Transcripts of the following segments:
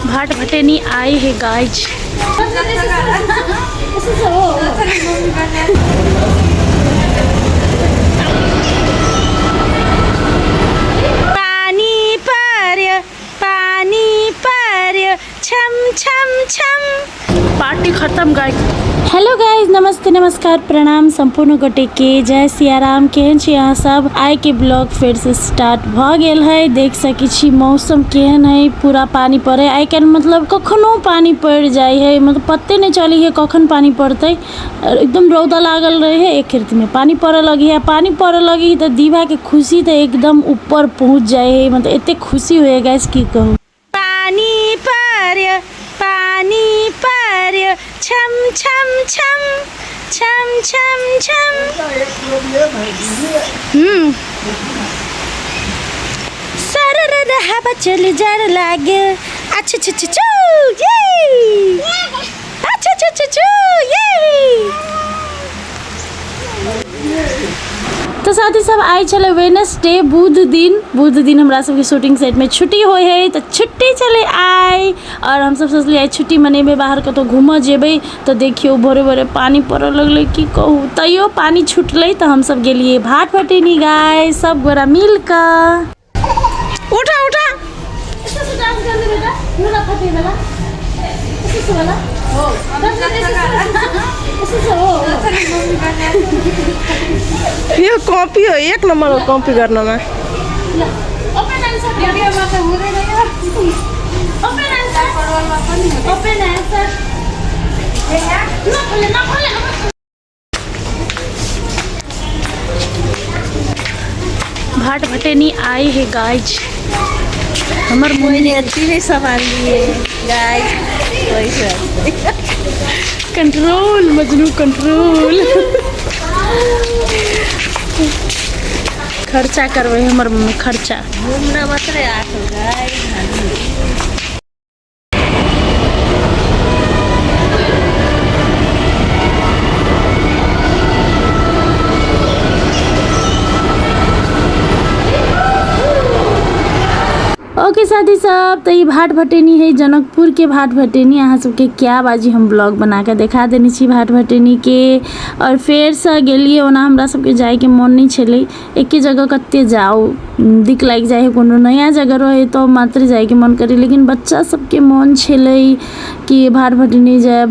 भाट भटेनी आए है गाइज। पानी पर्यो छम छम छम। पार्टी खत्म गाइज। हेलो गाइज, नमस्ते नमस्कार प्रणाम संपूर्ण गोटे के जय सियाराम। केहन छी अहाँ सब? आइ के ब्लॉग फिर से स्टार्ट भ गेल है। देख सकै छी मौसम केहन है, पूरा पानी पड़े आइ काल्हि, मतलब कखनो पानी पड़ जाए है, मतलब पत्ते नहीं चली है कखन पानी पड़ते। एकदम रौदा लागल रहे है, एक खिड़की में पानी पड़े लगी है। पानी पड़े लगी तो दीवा के खुशी तो एकदम ऊपर पहुँच जाए है, मतलब इतने खुशी हुए गाइज की कहूँ। पानी पर्यो छम छम छम छम छम छम। सरर हवा चल जार लागे। अच्छा अच्छा अच्छा ये अच्छा अच्छा अच्छा ये। तो साथ ही सब आई चले वेडनेसडे बुध दिन हमरा सबके शूटिंग सेट में छुट्टी हो है, तो छुट्टी चले आए और हम सब सोचलिए छुट्टी मनेबे, बाहर कतौ घूम जेबे। तो देखियो भोरे भोरे पानी पड़े लगले, की कहूँ। तैयो पानी छूटले तो हम सब गेलिए भाट भटेनी गाय सब गोरा मिल कर। उठा उठा ये कॉपी हो, एक नंबर कॉपी करना में। भाट भटेनी आए है गाइज। हमर मुन्नी अच्छी नहीं संभाल लिए गाइस। Control Majnu control. खर्चा करवे हमर मम्मी, खर्चा घूमना मत रे आठ गाइस। ओके साथी सब, तो ये भाट भटेनी है जनकपुर के भाट भटेनी। अहाँ सबके क्या बाजी हम ब्लॉग बना के देखा देने छी भाट भटेनी के। और फेर से गेलिए ओना हमरा सबके जाए के मन नहीं छले। एक जगह कते जाओ दिक लाग जाए है, कोनो नया जगह रहे तो मात्र जाए के मन करे, लेकिन बच्चा सबके मन छले कि भाट भटेनी जाए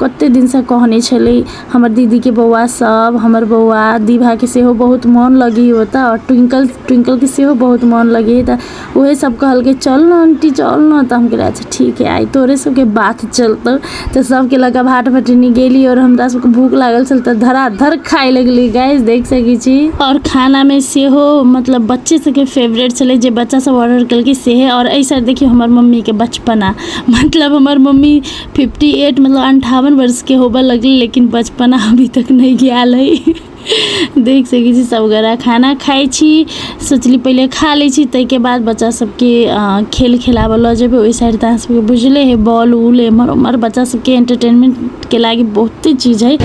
कते दिन से कहने छले। हमर दीदी के बौआ सब, हमर बौआ दीभा के सेहो बहुत मन लगी होता, और ट्विंकल के सेहो बहुत मन लगी था। वही सब कहल के चल ना आंटी चल ना, तो हम कहे अच्छा ठीक है आई तोरे सबके बात चलते। तो सबके लगा भाट भटेनी गेली और हमरा सबके भूख लागल चल तो धराधर खाए लगली गाइस, देख सकी छी। और खाना में सेहो मतलब बच्चे सबके फेवरेट चले, जे बच्चा सब ऑर्डर कल के से है। और ऐसा देखियो हमर मम्मी के बचपना, मतलब हमर मम्मी 58 मतलब 58 वर्ष के होबे लगली, लेकिन बचपना अभी तक नहीं गया है। देख सकै छी सब गोरा खाना खाइ छी। सोचली पहले खा लै छी, ताहिके बाद बच्चा सबके खेल खेलाबऽ लऽ जेबै ओहि साइड। तऽ सबके बुझले है बॉल उल एम्हर उम्हर बच्चा सबके एंटरटेनमेंट के लागी बहुते चीज है।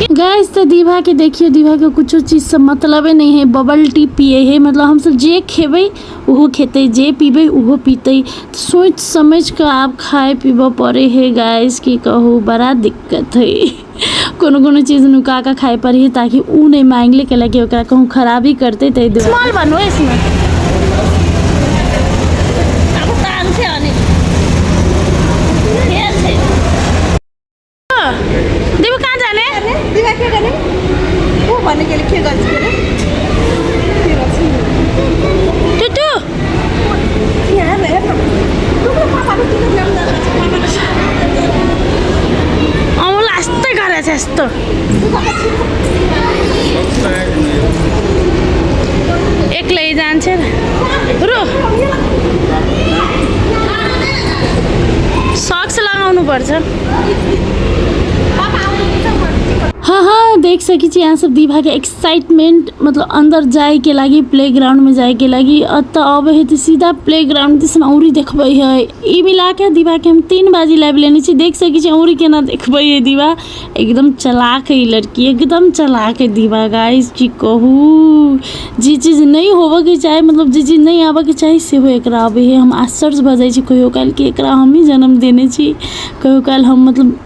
गाइस तो दीभा के देखिए, दीभा के कुछ चीज से मतलब नहीं है। बबल टी पिए है, मतलब हम सब जे खेबै उहो खेते, जे पीबे उहो पीते। तो सोच समझ कर आप खाए पीबे पड़े है गाइस, की कहूँ बड़ा दिक्कत है। कोनो चीज नुका के खाए पड़ी है, ताकि ऊ नहीं मांग ले के लगे ओकरा कहूँ खराबी करते। तो स्मॉल बनो इसमें दीवा कहाँ जाने? दीवा क्या करने? वो बनने के लिए क्या करने? टुटू यहाँ है ना? तुम पापा को क्यों नहीं जानते? अमूल आस्ते करे थे तो। पर्छ। पापा आउनु हाँ हाँ देख सकी छी यहाँ सब दीभा के एक्साइटमेंट मतलब अंदर जाए के लागी प्ले ग्राउंड में जाए के लागी अत अब है तो सीधा प्ले ग्राउंड दिस औरी देखबै है ई मिला के दीभा के हम 3 बाजी लाइव लेने छी। देख सकी छी औरी केना देखबै है दीभा एकदम चलाक है लड़की एकदम चलाक है दीभा गाइस की कहू जी चीज नहीं होबे के चाहे मतलब जी चीज नहीं आबे के चाहे से हो एकरा आबे है। हम आश्चर्य भ जाय छी कहियो काल के एकरा हम ही जन्म देने छी कहियो काल हम मतलब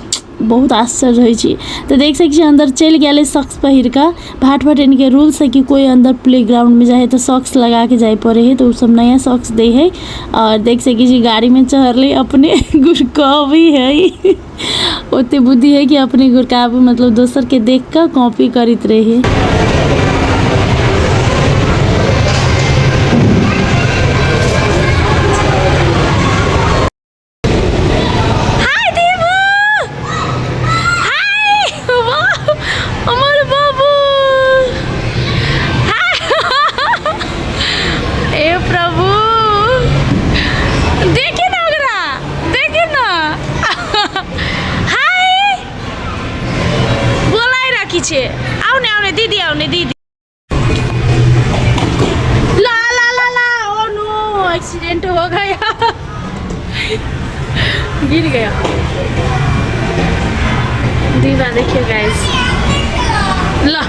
बहुत आश्चर्य होइ छी। तो देख सकै छी अंदर चल गए सॉक्स पहिर का भाट भटेन के रूल्स है कि कोई अंदर प्ले ग्राउंड में जाए तो सॉक्स लगा के जाए पड़े है तो वो सब नया सॉक्स दे है। और देख सकै छी गाड़ी में चढ़ले अपने गुरका भी है ओते बुद्धि है कि अपने गुरका मतलब दोसर के देख कर कॉपी करित रहे। आउने आउने दीदी आउने दीदी ला ला ला ला ओ नो एक्सीडेंट हो गया गिर गया। दीवा देखिए गाइस ला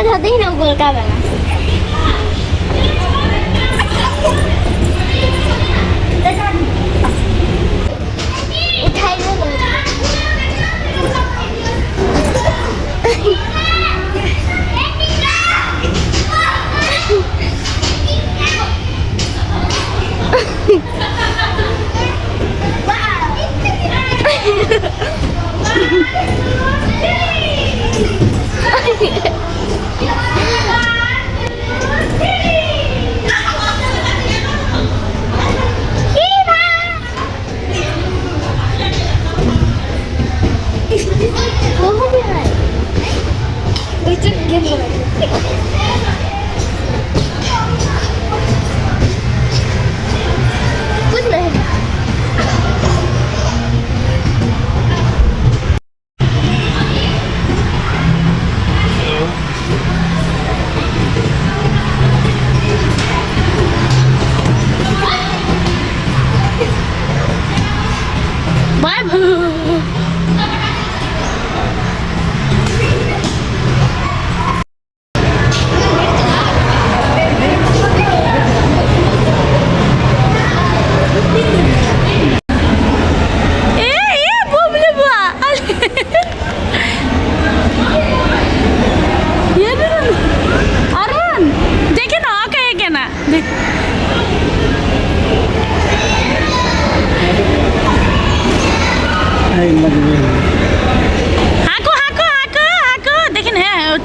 होते ही ना गोलका बना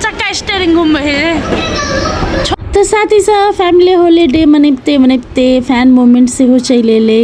चक्का स्टेरिंग घूम तो साथी सब फैमिली हॉलीडे मनैते मनैते फैन मोमेंट से हो चले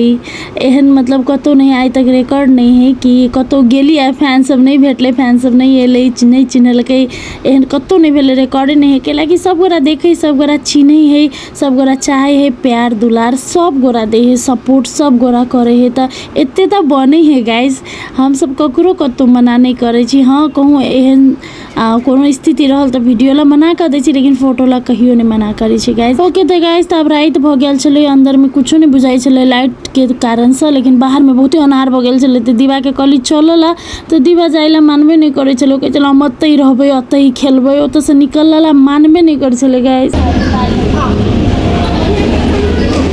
एहन मतलब कतो नहीं आइ तक रिकॉर्ड नहीं है कि कतो गेली आ फैन सब नहीं भेटले फैन सब नहीं एले नहीं चिन्हलक एहन कतो नहीं भेले रिकॉर्ड नहीं है कैलाकि सब गोरा देखे सब गोरा चिन्ह है सब गोरा चाहे है प्यार दुलार सब गोरा दे है सपोर्ट सब गोरा करे है तो एते तो बने है गाइज हम सब ककरो कतो मना नहीं करे छी। हाँ कहूँ एहन कोनो स्थिति रहल तो वीडियो ला मना कर दे छी लेकिन फोटो ला कहियो नहीं मना कर करै छी गाइस। ओके तो गाइस तब रात भ गेल छलै, अंदर में कुछो नहीं बुझाई छलै लाइट के कारण से, लेकिन बाहर में बहुते अनार भ गेल छलै। त दीवा के कहली चलला, तो दीवा जाइला मानबे नहीं करे छलै, कहै छलै हम अतै रहबै अतै खेलबै, ओत से निकलला मानबे नहीं करे छलै गाइस।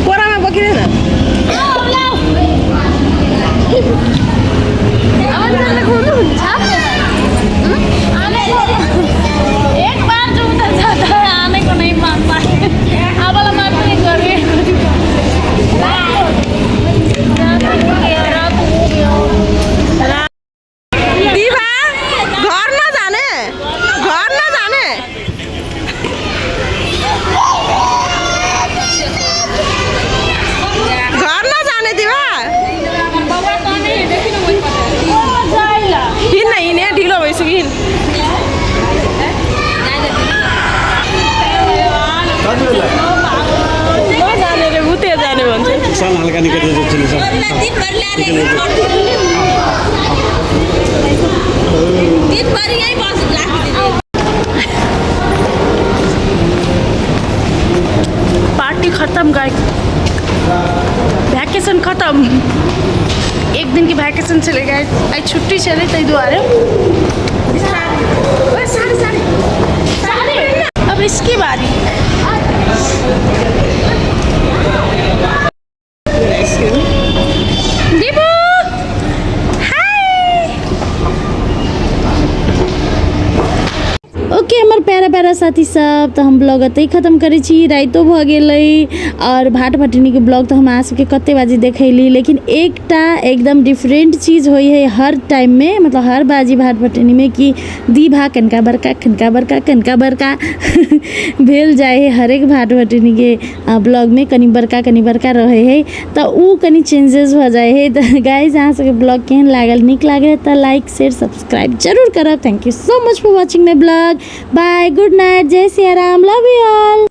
कोरामा बोकिने न एक बार जो उधर जाता है आने को नहीं मानता है, अब वाला मार नहीं कर रही। दीवा घर न जाने, घर न जाने। घर न जाने दीवा हिँड्न हिँडे ढिलो भइसक्यो हिँड। जाने रे उते जाने भन्छ। साल हल्का निकल चले दिनभरि यहीँ बस्नु लाग्छ। पार्टी खत्म गाइस, वैकेशन खत्म, एक दिन की वैकेशन चले गए, आज छुट्टी चले तई दुआरे। अब इसकी बारी। दीपू ओके हमार प्यारा प्यारा साथी सब, तो हम ब्लॉग अतै खत्म करै छी, राइतो भ गेलै। और भाट भटिनी के ब्लॉग तो हम आ सबके कते बाजी देखैली, लेकिन एकटा एकदम डिफरेंट चीज होई है हर टाइम में, मतलब हर बाजी भाट भटिनी में कि दीभा कनका बड़का कनका बड़का कनका बड़का भेल जाए है। हर एक भाट भटिनी के ब्लॉग में कनी बड़का रहे है, तो उ कनी चेंजेस हो जाए है। तो गाइज अहाँ सबके ब्लॉग केहन लागल, नीक लागे तो लाइक शेयर सब्सक्राइब जरूर करब। Thank you so much for watching my blog. Bye, good night, जय Siya Ram, love you all.